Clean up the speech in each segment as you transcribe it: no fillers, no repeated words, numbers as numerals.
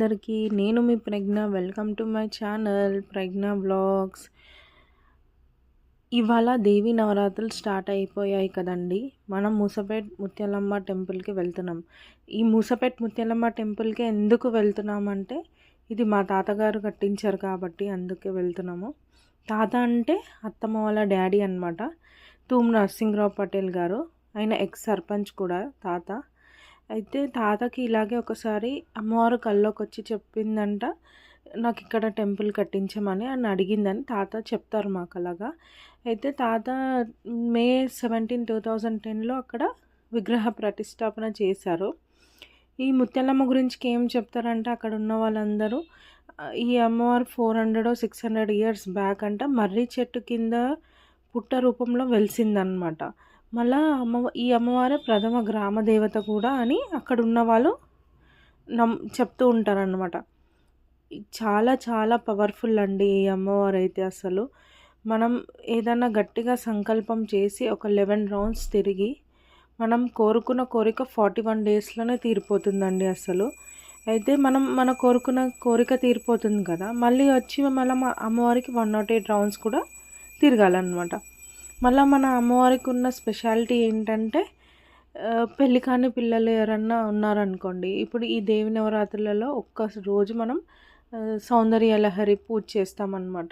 అందరికీ నేను మీ Pragna. Welcome to my channel Pragna vlogs. ఇవాళ దేవి నవరాత్రులు స్టార్ట్ అయిపోయాయి కదండి. మనం మూసపేట్ ముత్యాలమ్మ టెంపుల్కి వెళ్తున్నాం. ఈ మూసపేట్ ముత్యాలమ్మ టెంపుల్కి ఎందుకు వెళ్తున్నామంటే ఇది మా తాతగారు కట్టించారు కాబట్టి అందుకే వెళ్తున్నాము. తాత అంటే అత్తమ్మ వాళ్ళ డాడీ అనమాట. తూమ్ నరసింహరావు పటేల్ గారు. ఆయన ఎక్స్ సర్పంచ్ కూడా తాత. అయితే తాతకి ఇలాగే ఒకసారి అమ్మవారు కల్లోకి వచ్చి చెప్పిందంట, నాకు ఇక్కడ టెంపుల్ కట్టించమని అని అడిగిందని తాత చెప్తారు మాకు అలాగా. అయితే తాత మే 17, 2010లో అక్కడ విగ్రహ ప్రతిష్టాపన చేశారు. ఈ ముత్యాలమ్మ గురించి ఏం చెప్తారంటే అక్కడ ఉన్న వాళ్ళందరూ ఈ అమ్మవారు 400 or 600 years బ్యాక్ అంట మర్రి చెట్టు కింద పుట్ట రూపంలో వెలిసిందనమాట. మళ్ళా ఈ అమ్మవారే ప్రథమ గ్రామ దేవత కూడా అని అక్కడ ఉన్న వాళ్ళు చెప్తూ ఉంటారనమాట. చాలా చాలా పవర్ఫుల్ అండి ఈ అమ్మవారు అయితే. అసలు మనం ఏదైనా గట్టిగా సంకల్పం చేసి ఒక 11 rounds తిరిగి మనం కోరుకున్న కోరిక 41 daysలోనే తీరిపోతుందండి అసలు. అయితే మన కోరుకున్న కోరిక తీరిపోతుంది కదా, మళ్ళీ వచ్చి మళ్ళీ మా అమ్మవారికి 108 rounds కూడా తిరగాలన్నమాట. మళ్ళీ మన అమ్మవారికి ఉన్న స్పెషాలిటీ ఏంటంటే పెళ్ళి కాని పిల్లలు ఎవరన్నా ఉన్నారనుకోండి, ఇప్పుడు ఈ దేవి నవరాత్రులలో ఒక్క రోజు మనం సౌందర్య లహరి పూజ చేస్తామన్నమాట.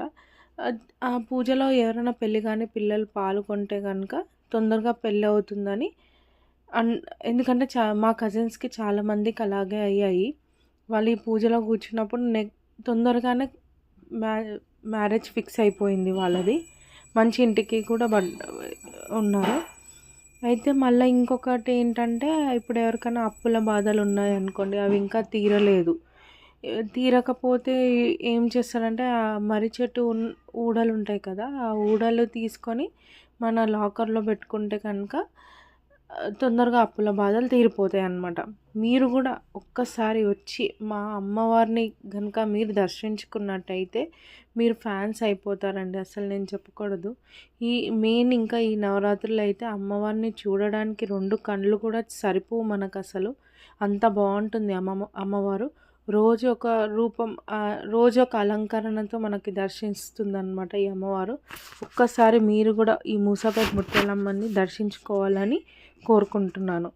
ఆ పూజలో ఎవరైనా పెళ్ళి కాని పిల్లలు పాల్గొంటే కనుక తొందరగా పెళ్ళి అవుతుందని ఎందుకంటే మా కజిన్స్కి చాలామందికి అలాగే అయ్యాయి. వాళ్ళు ఈ పూజలో కూర్చున్నప్పుడు తొందరగానే మ్యారేజ్ ఫిక్స్ అయిపోయింది వాళ్ళది. మంచి ఇంటికి కూడా ఉన్నారు. అయితే మళ్ళీ ఇంకొకటి ఏంటంటే ఇప్పుడు ఎవరికైనా అప్పుల బాధలు ఉన్నాయనుకోండి, అవి ఇంకా తీరకపోతే ఏం చేస్తారంటే ఆ మర్రి చెట్టు ఊడలు ఉంటాయి కదా, ఆ ఊడలు తీసుకొని మన లాకర్లో పెట్టుకుంటే కనుక తొందరగా అప్పుల బాధలు తీరిపోతాయి అన్నమాట. మీరు కూడా ఒక్కసారి వచ్చి మా అమ్మవారిని కనుక మీరు దర్శించుకున్నట్టయితే మీరు ఫ్యాన్స్ అయిపోతారండి. అసలు నేను చెప్పకూడదు. ఇంకా ఈ నవరాత్రులు అయితే అమ్మవారిని చూడడానికి 2 కళ్ళు కూడా సరిపోవు మనకు. అసలు అంత బాగుంటుంది అమ్మవారు. రోజు ఒక రూపం, రోజు ఒక అలంకరణతో మనకి దర్శిస్తుంది అన్నమాట ఈ అమ్మవారు. ఒక్కసారి మీరు కూడా ఈ మూసాపేట్ ముత్యాలమ్మని దర్శించుకోవాలని కోరుకుంటున్నాను.